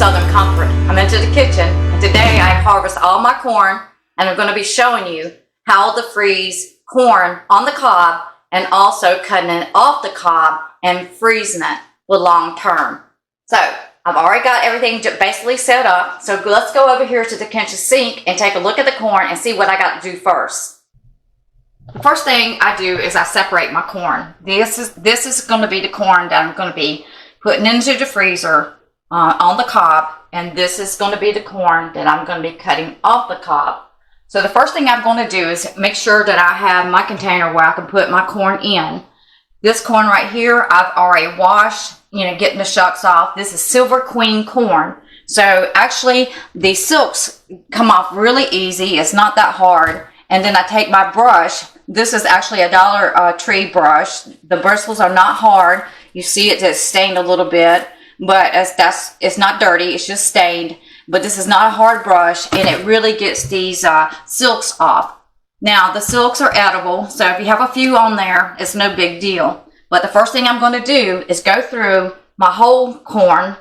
Southern Comfort. I'm into the kitchen, and today I harvest all my corn, and I'm going to be showing you how to freeze corn on the cob and also cutting it off the cob and freezing it with long term. So I've already got everything basically set up. So let's go over here to the kitchen sink and take a look at the corn and see what I got to do first. The first thing I do is I separate my corn. This is going to be the corn that I'm going to be putting into the freezer on the cob, and this is going to be the corn that I'm going to be cutting off the cob. So the first thing I'm going to do is make sure that I have my container where I can put my corn in. This corn right here, I've already washed, getting the shucks off. This is Silver Queen corn. So actually, the silks come off really easy. It's not that hard. And then I take my brush. This is actually a Dollar Tree brush. The bristles are not hard. You see it's stained a little bit, but it's not dirty. It's just stained. But this is not a hard brush, and it really gets these silks off. Now, the silks are edible, so if you have a few on there, it's no big deal. But the first thing I'm going to do is go through my whole corn,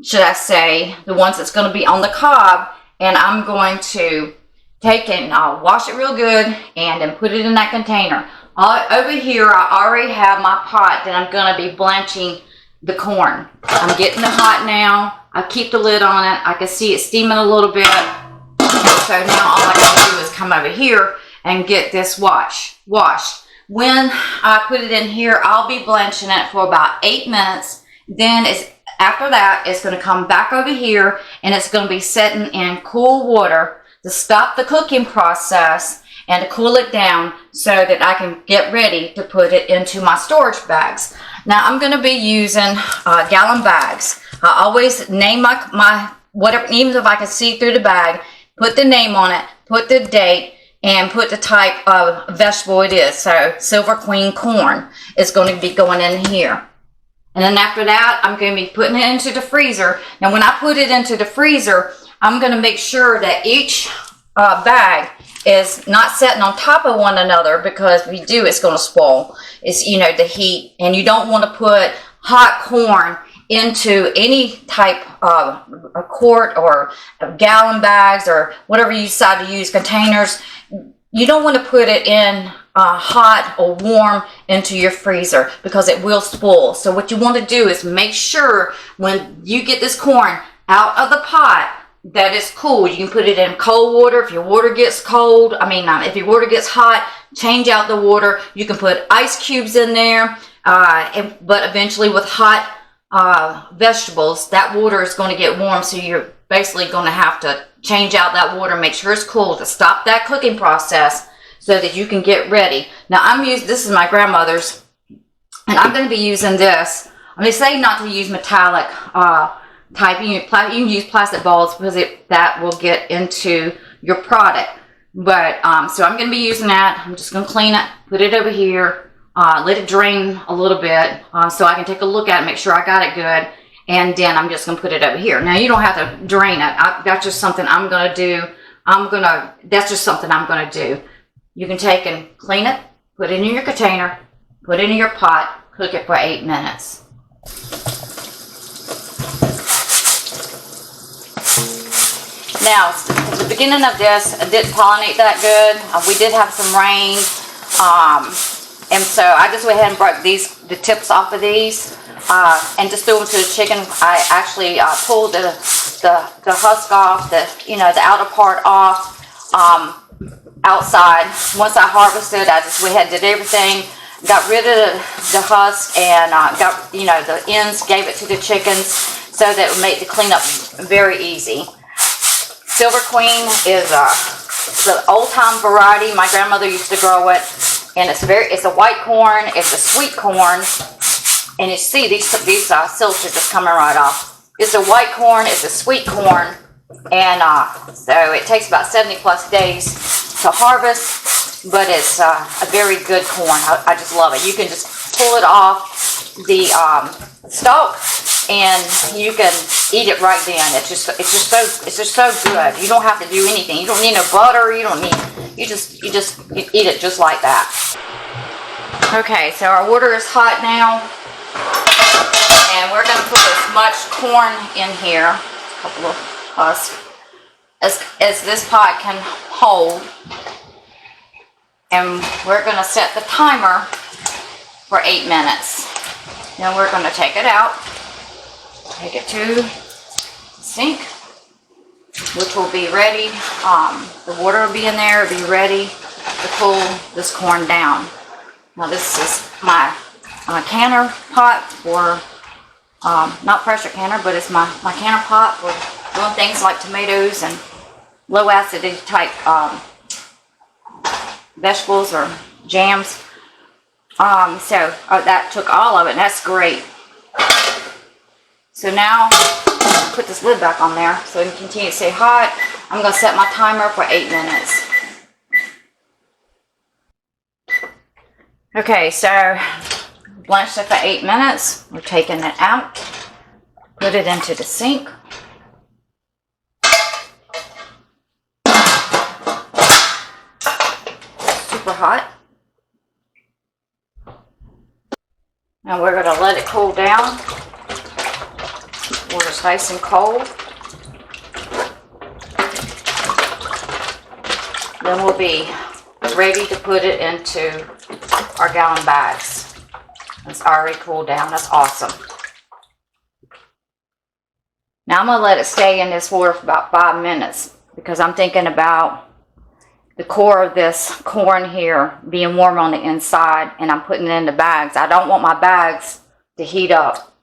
should I say, the ones that's going to be on the cob, and I'm going to take it and wash it real good and then put it in that container. Over here, I already have my pot that I'm going to be blanching the corn. I'm getting it hot now. I keep the lid on it. I can see it steaming a little bit. So now all I got to do is come over here and get this washed. When I put it in here, I'll be blanching it for about 8 minutes. Then after that, it's going to come back over here, and it's going to be setting in cool water to stop the cooking process and to cool it down so that I can get ready to put it into my storage bags. Now I'm going to be using gallon bags. I always name my whatever, even if I can see through the bag, put the name on it, put the date, and put the type of vegetable it is. So Silver Queen corn is going to be going in here. And then after that, I'm going to be putting it into the freezer. Now when I put it into the freezer, I'm going to make sure that each bag is not sitting on top of one another, because if you do, it's going to spoil. It's, the heat, and you don't want to put hot corn into any type of a quart or gallon bags or whatever you decide to use, containers. You don't want to put it in hot or warm into your freezer, because it will spoil. So what you want to do is make sure when you get this corn out of the pot that it's cool. You can put it in cold water. If your water gets cold, if your water gets hot, change out the water. You can put ice cubes in there, but eventually with hot vegetables, that water is going to get warm, so you're basically going to have to change out that water, make sure it's cool to stop that cooking process so that you can get ready. Now this is my grandmother's, and I'm going to be using this. They say not to use metallic type. You can use plastic bowls, because that will get into your product. But so I'm going to be using that. I'm just going to clean it, put it over here, let it drain a little bit so I can take a look at it, make sure I got it good, and then I'm just going to put it over here. Now you don't have to drain it. That's just something I'm going to do. That's just something I'm going to do. You can take and clean it, put it in your container, put it in your pot, cook it for 8 minutes. Now, at the beginning of this, I didn't pollinate that good. We did have some rain, and so I just went ahead and broke the tips off of these, and just threw them to the chicken. I actually pulled the husk off, the outer part off, outside. Once I harvested, I just went ahead and did everything, got rid of the husk, and got the ends, gave it to the chickens, so that it would make the cleanup very easy. Silver Queen is the old-time variety. My grandmother used to grow it, and it's a white corn. It's a sweet corn, and you see these silks are just coming right off. It's a white corn. It's a sweet corn, and so it takes about 70+ days to harvest, but it's a very good corn. I just love it. You can just pull it off the stalk, and you can eat it right then. It's just so good. You don't have to do anything. You don't need no butter. You just eat it just like that. Okay, so our water is hot now, and we're going to put as much corn in here couple of husks as this pot can hold. And we're going to set the timer for 8 minutes. Then we're going to take it out, take it to the sink, which will be ready. The water will be in there, it'll be ready to cool this corn down. Now this is my canner pot for, not pressure canner, but it's my canner pot for doing things like tomatoes and low acidity type vegetables or jams. So that took all of it, and that's great. So now put this lid back on there so it can continue to stay hot. I'm going to set my timer for 8 minutes. Okay, so blanched it for 8 minutes. We're taking it out, put it into the sink. Super hot. And we're going to let it cool down. Water's nice and cold. Then we'll be ready to put it into our gallon bags. It's already cooled down. That's awesome. Now I'm going to let it stay in this water for about 5 minutes because I'm thinking about the core of this corn here being warm on the inside, and I'm putting it in the bags. I don't want my bags to heat up.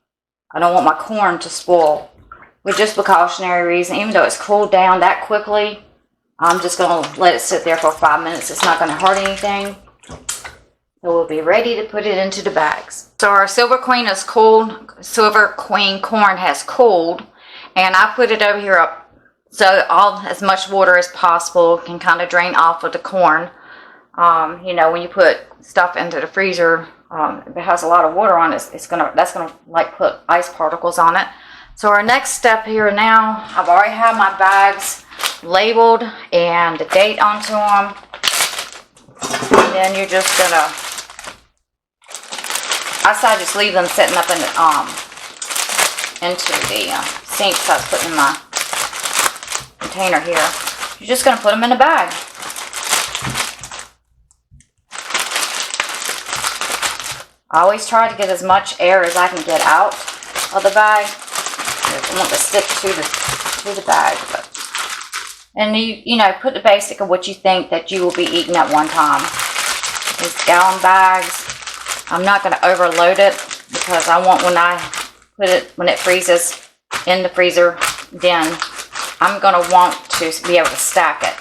I don't want my corn to spoil. With just precautionary reason, even though it's cooled down that quickly, I'm just going to let it sit there for 5 minutes. It's not going to hurt anything. So we'll be ready to put it into the bags. So our Silver Queen is cooled. Silver Queen corn has cooled, and I put it over here up so as much water as possible can kind of drain off of the corn. You know, when you put stuff into the freezer, if it has a lot of water on it, that's gonna like put ice particles on it. So our next step here now, I've already had my bags labeled and the date onto them. And then you're just gonna, I just leave them sitting up in the, into the sink. So I was putting in my container here. You're just going to put them in a bag. I always try to get as much air as I can get out of the bag. I want to stick to the bag. And you know, put the basic of what you think that you will be eating at one time. These gallon bags, I'm not going to overload it because I want when it freezes in the freezer, then I'm going to want to be able to stack it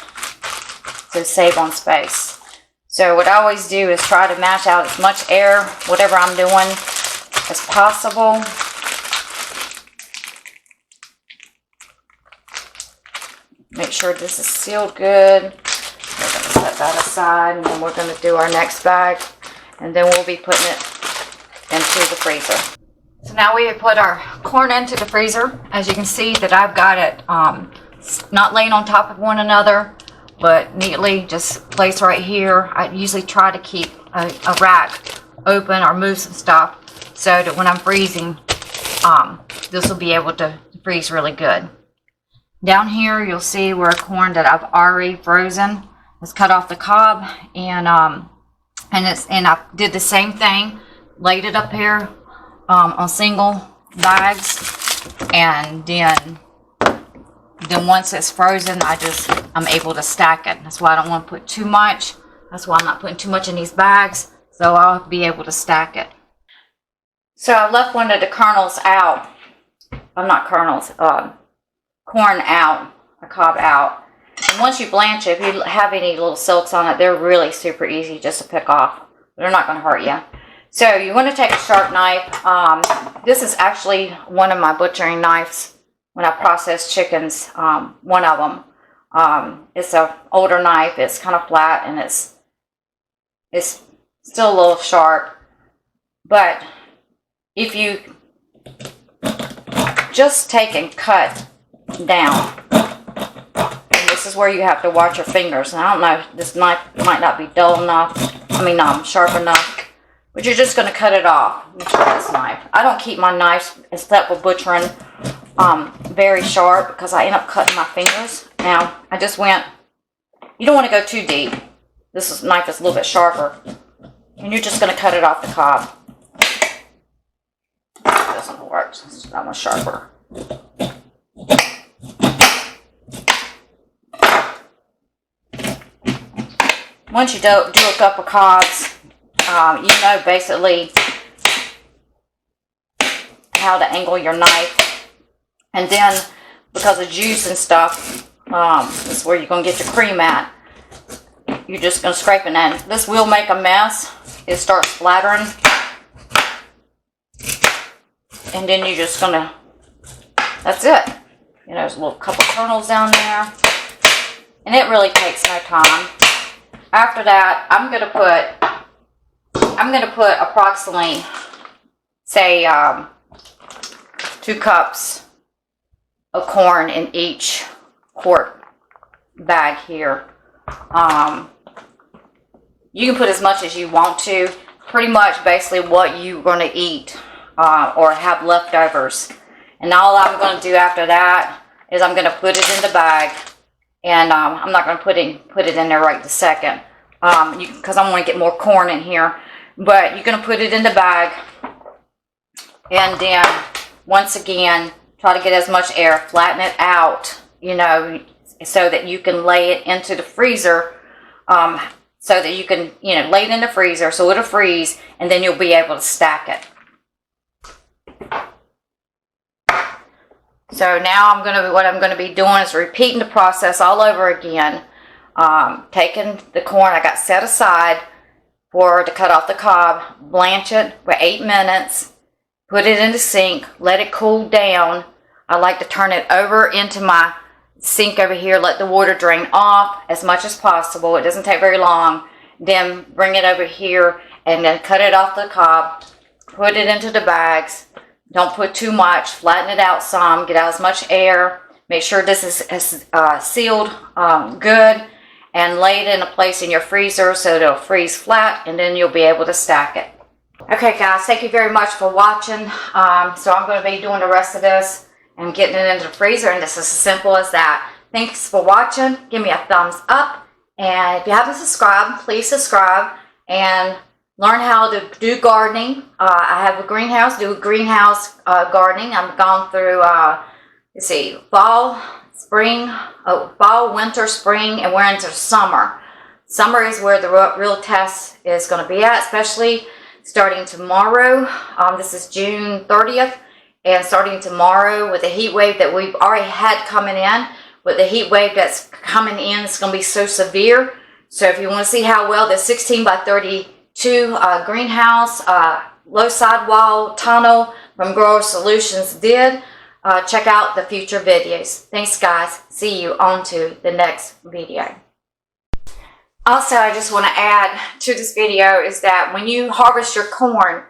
to save on space. So what I always do is try to mash out as much air, whatever I'm doing, as possible. Make sure this is sealed good. We're going to set that aside, and then we're going to do our next bag, and then we'll be putting it into the freezer. So now we have put our corn into the freezer. As you can see that I've got it not laying on top of one another, but neatly just placed right here. I usually try to keep a rack open or move some stuff so that when I'm freezing, this will be able to freeze really good. Down here you'll see where corn that I've already frozen is cut off the cob, and I did the same thing, laid it up here on single bags, and then once it's frozen, I'm able to stack it. That's why I don't want to put too much. That's why I'm not putting too much in these bags, so I'll be able to stack it. So I left one of the kernels out. Not kernels, corn out, a cob out. And once you blanch it, if you have any little silks on it, they're really super easy just to pick off. They're not going to hurt you. So you want to take a sharp knife. This is actually one of my butchering knives when I process chickens. One of them. It's an older knife. It's kind of flat, and it's still a little sharp. But if you just take and cut down, and this is where you have to watch your fingers. And I don't know, this knife might not be dull enough. Sharp enough. But you're just going to cut it off. Let me try this knife. I don't keep my knives except for butchering very sharp because I end up cutting my fingers. Now, I just went, you don't want to go too deep. This knife is a little bit sharper. And you're just going to cut it off the cob. It doesn't work. It's that much sharper. Once you do a couple cobs, you know basically how to angle your knife. And then, because of juice and stuff, this is where you're going to get your cream at. You're just going to scrape it in. This will make a mess. It starts splattering. And then you're just going to, that's it. You know, there's a little couple kernels down there. And it really takes no time. After that, I'm going to put approximately, say, 2 cups of corn in each quart bag here. You can put as much as you want to. Pretty much basically what you're going to eat or have leftovers. And all I'm going to do after that is I'm going to put it in the bag. And I'm not going to put it in there right this second because I want to get more corn in here. But you're going to put it in the bag. And then, once again, try to get as much air. Flatten it out, you know, so that you can lay it into the freezer. So that you can, you know, lay it in the freezer so it'll freeze. And then you'll be able to stack it. So now what I'm going to be doing is repeating the process all over again. Taking the corn I got set aside to cut off the cob, blanch it for 8 minutes, put it in the sink, let it cool down. I like to turn it over into my sink over here, let the water drain off as much as possible. It doesn't take very long. Then bring it over here and then cut it off the cob, put it into the bags. Don't put too much, flatten it out some, get out as much air. Make sure this is sealed good, and lay it in a place in your freezer so it'll freeze flat, and then you'll be able to stack it. Okay guys, thank you very much for watching. So I'm going to be doing the rest of this and getting it into the freezer, and this is as simple as that. Thanks for watching. Give me a thumbs up, and if you haven't subscribed, please subscribe and learn how to do gardening. I have a greenhouse, gardening. I've gone through, let's see, fall, winter, spring, and we're into summer. Summer is where the real test is going to be at, especially starting tomorrow. This is June 30th, and starting tomorrow with the heat wave that we've already had coming in, with the heat wave that's coming in, it's going to be so severe. So if you want to see how well the 16 by 32 greenhouse, low sidewall tunnel from Grower Solutions did, check out the future videos. Thanks guys. See you on to the next video. Also, I just want to add to this video is that when you harvest your corn,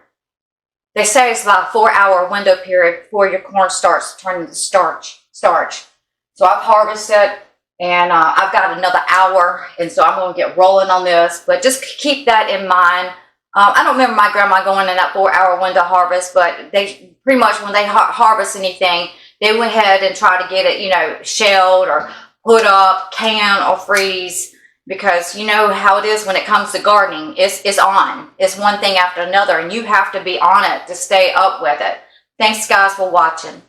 they say it's about a 4-hour window period before your corn starts to turn into starch. So I've harvested, and I've got another hour, and so I'm going to get rolling on this. But just keep that in mind. I don't remember my grandma going in that 4-hour window harvest, but they pretty much, when they harvest anything, they went ahead and tried to get it, you know, shelled or put up, can or freeze, because you know how it is when it comes to gardening. It's on. It's one thing after another, and you have to be on it to stay up with it. Thanks guys for watching.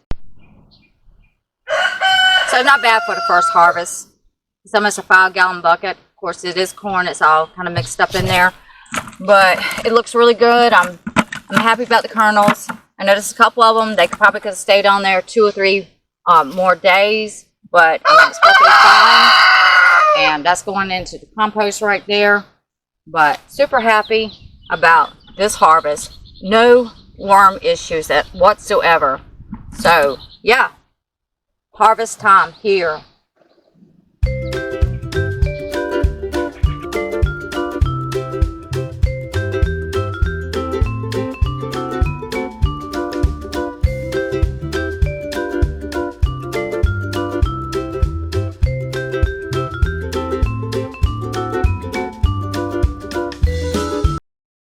So not bad for the first harvest. It's almost a 5-gallon bucket. Of course, it is corn. It's all kind of mixed up in there, but it looks really good. I'm happy about the kernels. I noticed a couple of them. They probably could have stayed on there 2 or 3 more days, but I mean, it's perfectly fine. And that's going into the compost right there. But super happy about this harvest. No worm issues whatsoever. So yeah, harvest time here.